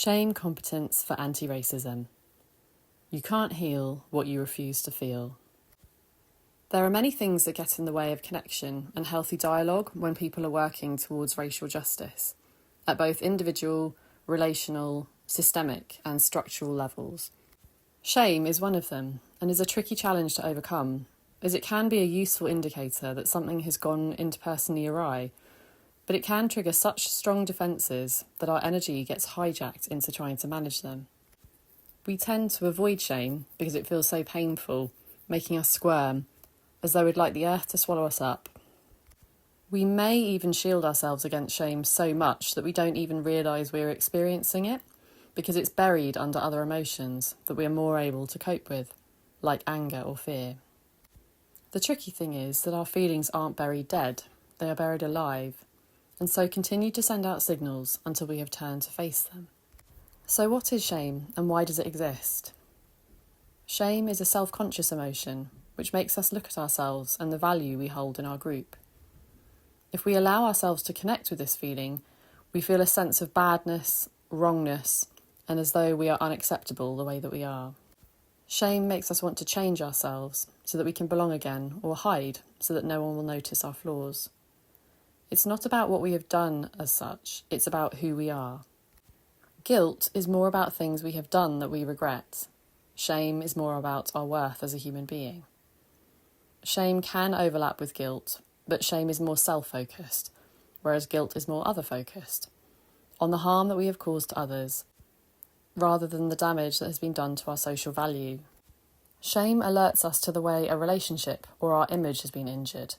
Shame competence for anti-racism. You can't heal what you refuse to feel. There are many things that get in the way of connection and healthy dialogue when people are working towards racial justice, at both individual, relational, systemic and structural levels. Shame is one of them, and is a tricky challenge to overcome, as it can be a useful indicator that something has gone interpersonally awry, but it can trigger such strong defences that our energy gets hijacked into trying to manage them. We tend to avoid shame because it feels so painful, making us squirm, as though we'd like the earth to swallow us up. We may even shield ourselves against shame so much that we don't even realise we're experiencing it, because it's buried under other emotions that we are more able to cope with, like anger or fear. The tricky thing is that our feelings aren't buried dead, they are buried alive, and so continue to send out signals until we have turned to face them. So what is shame and why does it exist? Shame is a self-conscious emotion which makes us look at ourselves and the value we hold in our group. If we allow ourselves to connect with this feeling, we feel a sense of badness, wrongness, and as though we are unacceptable the way that we are. Shame makes us want to change ourselves so that we can belong again, or hide so that no one will notice our flaws. It's not about what we have done as such, it's about who we are. Guilt is more about things we have done that we regret. Shame is more about our worth as a human being. Shame can overlap with guilt, but shame is more self-focused, whereas guilt is more other-focused, on the harm that we have caused to others, rather than the damage that has been done to our social value. Shame alerts us to the way a relationship or our image has been injured,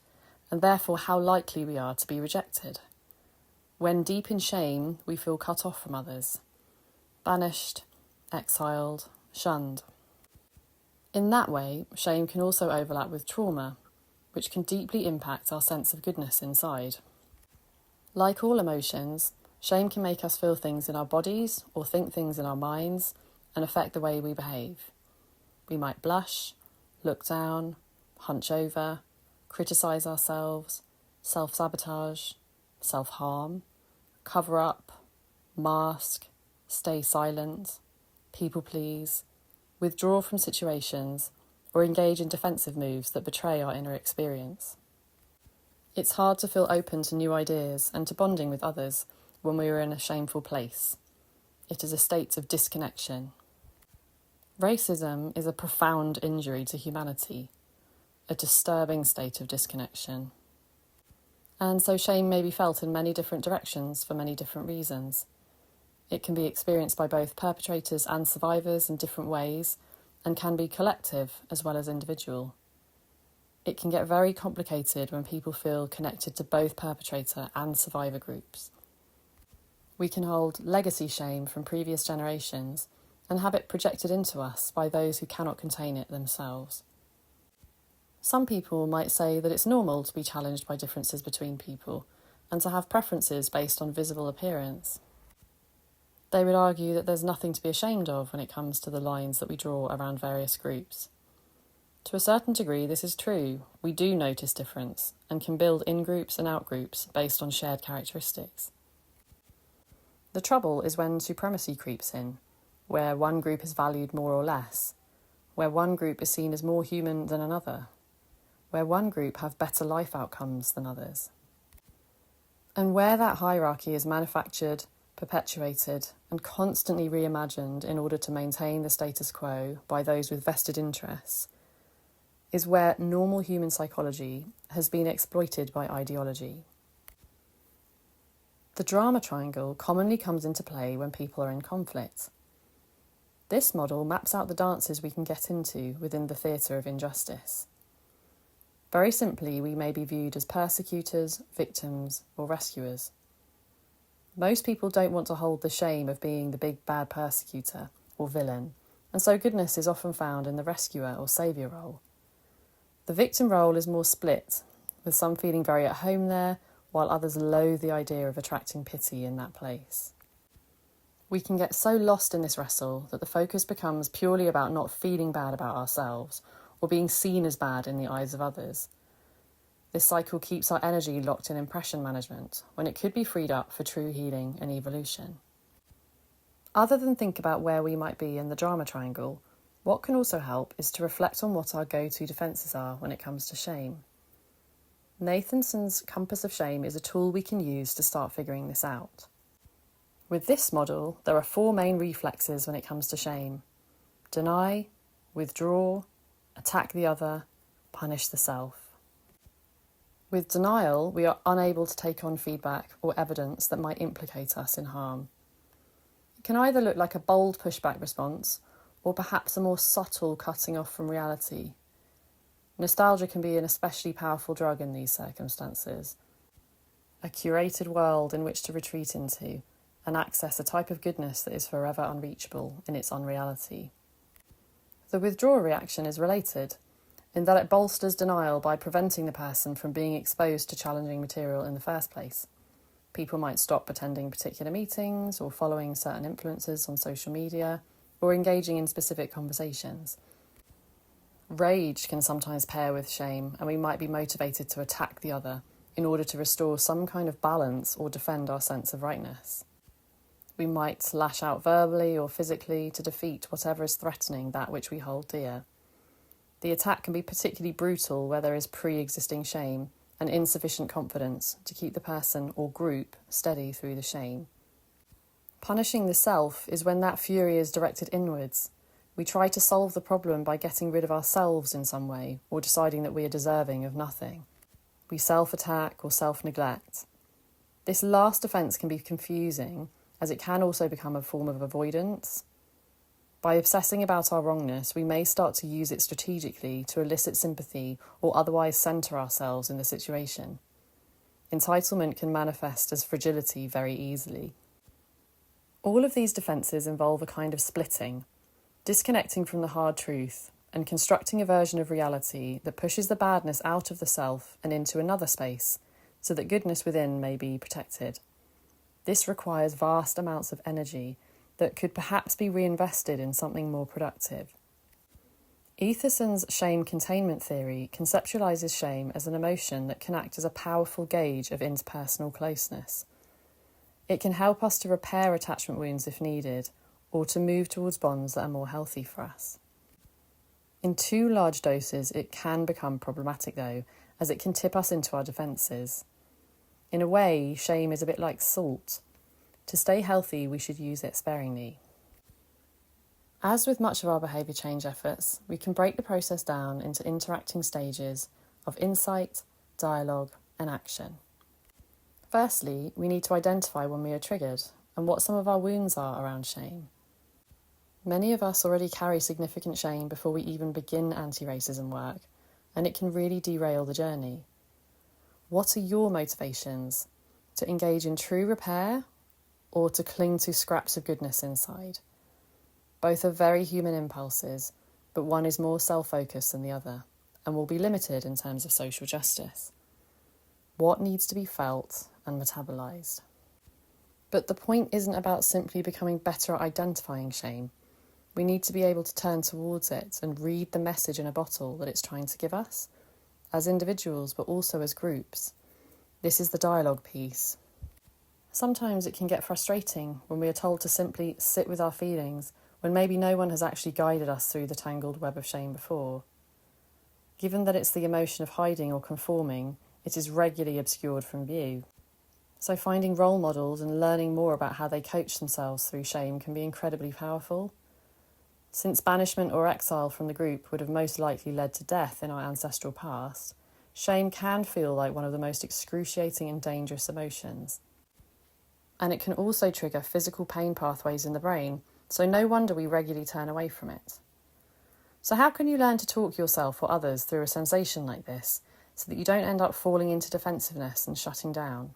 and therefore how likely we are to be rejected. When deep in shame, we feel cut off from others, banished, exiled, shunned. In that way, shame can also overlap with trauma, which can deeply impact our sense of goodness inside. Like all emotions, shame can make us feel things in our bodies or think things in our minds and affect the way we behave. We might blush, look down, hunch over, criticise ourselves, self-sabotage, self-harm, cover up, mask, stay silent, people please, withdraw from situations, or engage in defensive moves that betray our inner experience. It's hard to feel open to new ideas and to bonding with others when we are in a shameful place. It is a state of disconnection. Racism is a profound injury to humanity, a disturbing state of disconnection. And so shame may be felt in many different directions for many different reasons. It can be experienced by both perpetrators and survivors in different ways, and can be collective as well as individual. It can get very complicated when people feel connected to both perpetrator and survivor groups. We can hold legacy shame from previous generations and have it projected into us by those who cannot contain it themselves. Some people might say that it's normal to be challenged by differences between people and to have preferences based on visible appearance. They would argue that there's nothing to be ashamed of when it comes to the lines that we draw around various groups. To a certain degree, this is true. We do notice difference and can build in-groups and out-groups based on shared characteristics. The trouble is when supremacy creeps in, where one group is valued more or less, where one group is seen as more human than another, where one group have better life outcomes than others. And where that hierarchy is manufactured, perpetuated, and constantly reimagined in order to maintain the status quo by those with vested interests, is where normal human psychology has been exploited by ideology. The drama triangle commonly comes into play when people are in conflict. This model maps out the dances we can get into within the theatre of injustice. Very simply, we may be viewed as persecutors, victims, or rescuers. Most people don't want to hold the shame of being the big bad persecutor or villain, and so goodness is often found in the rescuer or saviour role. The victim role is more split, with some feeling very at home there, while others loathe the idea of attracting pity in that place. We can get so lost in this wrestle that the focus becomes purely about not feeling bad about ourselves or being seen as bad in the eyes of others. This cycle keeps our energy locked in impression management when it could be freed up for true healing and evolution. Other than think about where we might be in the drama triangle, what can also help is to reflect on what our go-to defences are when it comes to shame. Nathanson's compass of shame is a tool we can use to start figuring this out. With this model, there are 4 main reflexes when it comes to shame: deny, withdraw, attack the other, punish the self. With denial, we are unable to take on feedback or evidence that might implicate us in harm. It can either look like a bold pushback response or perhaps a more subtle cutting off from reality. Nostalgia can be an especially powerful drug in these circumstances. A curated world in which to retreat into and access a type of goodness that is forever unreachable in its unreality. The withdrawal reaction is related, in that it bolsters denial by preventing the person from being exposed to challenging material in the first place. People might stop attending particular meetings or following certain influencers on social media or engaging in specific conversations. Rage can sometimes pair with shame, and we might be motivated to attack the other in order to restore some kind of balance or defend our sense of rightness. We might lash out verbally or physically to defeat whatever is threatening that which we hold dear. The attack can be particularly brutal where there is pre-existing shame and insufficient confidence to keep the person or group steady through the shame. Punishing the self is when that fury is directed inwards. We try to solve the problem by getting rid of ourselves in some way or deciding that we are deserving of nothing. We self-attack or self-neglect. This last offence can be confusing, as it can also become a form of avoidance. By obsessing about our wrongness, we may start to use it strategically to elicit sympathy or otherwise centre ourselves in the situation. Entitlement can manifest as fragility very easily. All of these defences involve a kind of splitting, disconnecting from the hard truth and constructing a version of reality that pushes the badness out of the self and into another space so that goodness within may be protected. This requires vast amounts of energy that could perhaps be reinvested in something more productive. Etherson's shame containment theory conceptualises shame as an emotion that can act as a powerful gauge of interpersonal closeness. It can help us to repair attachment wounds if needed, or to move towards bonds that are more healthy for us. In too large doses, it can become problematic though, as it can tip us into our defences. In a way, shame is a bit like salt. To stay healthy, we should use it sparingly. As with much of our behaviour change efforts, we can break the process down into interacting stages of insight, dialogue, and action. Firstly, we need to identify when we are triggered and what some of our wounds are around shame. Many of us already carry significant shame before we even begin anti-racism work, and it can really derail the journey. What are your motivations? To engage in true repair or to cling to scraps of goodness inside? Both are very human impulses, but one is more self-focused than the other and will be limited in terms of social justice. What needs to be felt and metabolised? But the point isn't about simply becoming better at identifying shame. We need to be able to turn towards it and read the message in a bottle that it's trying to give us, as individuals but also as groups. This is the dialogue piece. Sometimes it can get frustrating when we are told to simply sit with our feelings when maybe no one has actually guided us through the tangled web of shame before. Given that it's the emotion of hiding or conforming, it is regularly obscured from view. So finding role models and learning more about how they coach themselves through shame can be incredibly powerful. Since banishment or exile from the group would have most likely led to death in our ancestral past, shame can feel like one of the most excruciating and dangerous emotions. And it can also trigger physical pain pathways in the brain, so no wonder we regularly turn away from it. So how can you learn to talk yourself or others through a sensation like this, so that you don't end up falling into defensiveness and shutting down?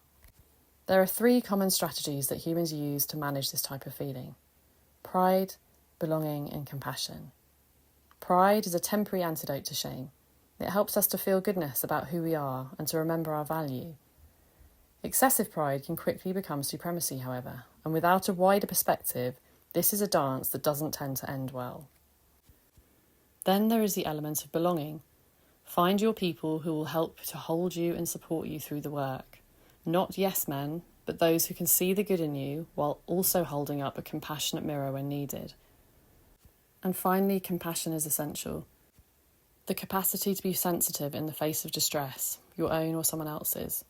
There are 3 common strategies that humans use to manage this type of feeling: pride, belonging, and compassion. Pride is a temporary antidote to shame. It helps us to feel goodness about who we are and to remember our value. Excessive pride can quickly become supremacy, however, and without a wider perspective, this is a dance that doesn't tend to end well. Then there is the element of belonging. Find your people who will help to hold you and support you through the work. Not yes men, but those who can see the good in you while also holding up a compassionate mirror when needed. And finally, compassion is essential. The capacity to be sensitive in the face of distress, your own or someone else's,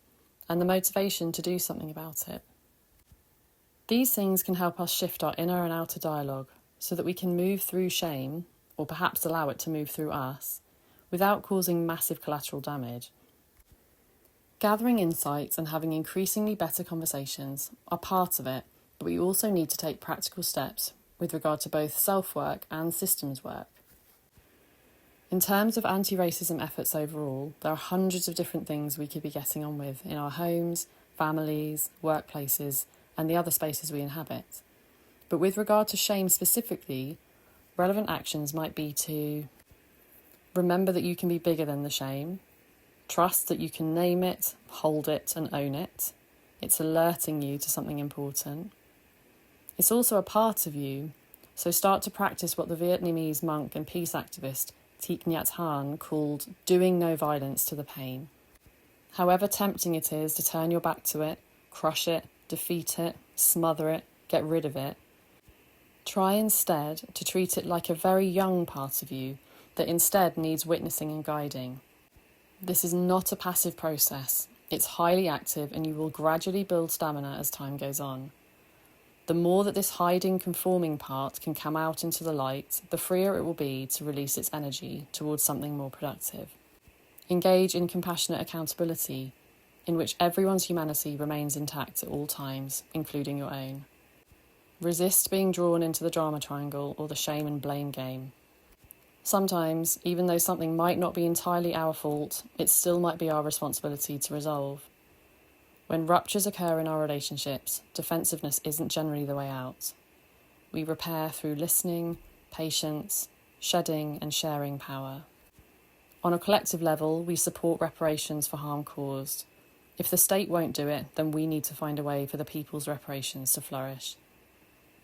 and the motivation to do something about it. These things can help us shift our inner and outer dialogue so that we can move through shame, or perhaps allow it to move through us, without causing massive collateral damage. Gathering insights and having increasingly better conversations are part of it, but we also need to take practical steps with regard to both self-work and systems work. In terms of anti-racism efforts overall, there are hundreds of different things we could be getting on with in our homes, families, workplaces, and the other spaces we inhabit. But with regard to shame specifically, relevant actions might be to remember that you can be bigger than the shame, trust that you can name it, hold it, and own it. It's alerting you to something important. It's also a part of you, so start to practice what the Vietnamese monk and peace activist Thich Nhat Hanh called doing no violence to the pain. However tempting it is to turn your back to it, crush it, defeat it, smother it, get rid of it, try instead to treat it like a very young part of you that instead needs witnessing and guiding. This is not a passive process. It's highly active, and you will gradually build stamina as time goes on. The more that this hiding, conforming part can come out into the light, the freer it will be to release its energy towards something more productive. Engage in compassionate accountability, in which everyone's humanity remains intact at all times, including your own. Resist being drawn into the drama triangle or the shame and blame game. Sometimes, even though something might not be entirely our fault, it still might be our responsibility to resolve. When ruptures occur in our relationships, defensiveness isn't generally the way out. We repair through listening, patience, shedding and sharing power. On a collective level, we support reparations for harm caused. If the state won't do it, then we need to find a way for the people's reparations to flourish.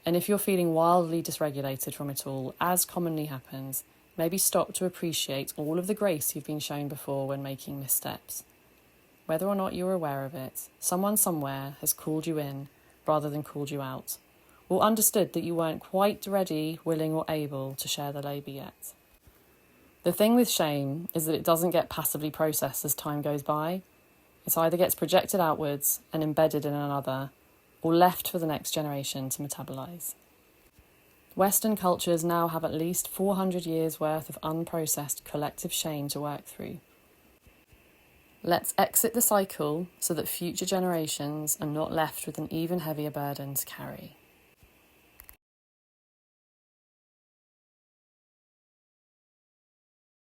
And if you're feeling wildly dysregulated from it all, as commonly happens, maybe stop to appreciate all of the grace you've been shown before when making missteps. Whether or not you're aware of it, someone somewhere has called you in rather than called you out, or understood that you weren't quite ready, willing or able to share the labour yet. The thing with shame is that it doesn't get passively processed as time goes by. It either gets projected outwards and embedded in another, or left for the next generation to metabolise. Western cultures now have at least 400 years' worth of unprocessed collective shame to work through. Let's exit the cycle so that future generations are not left with an even heavier burden to carry.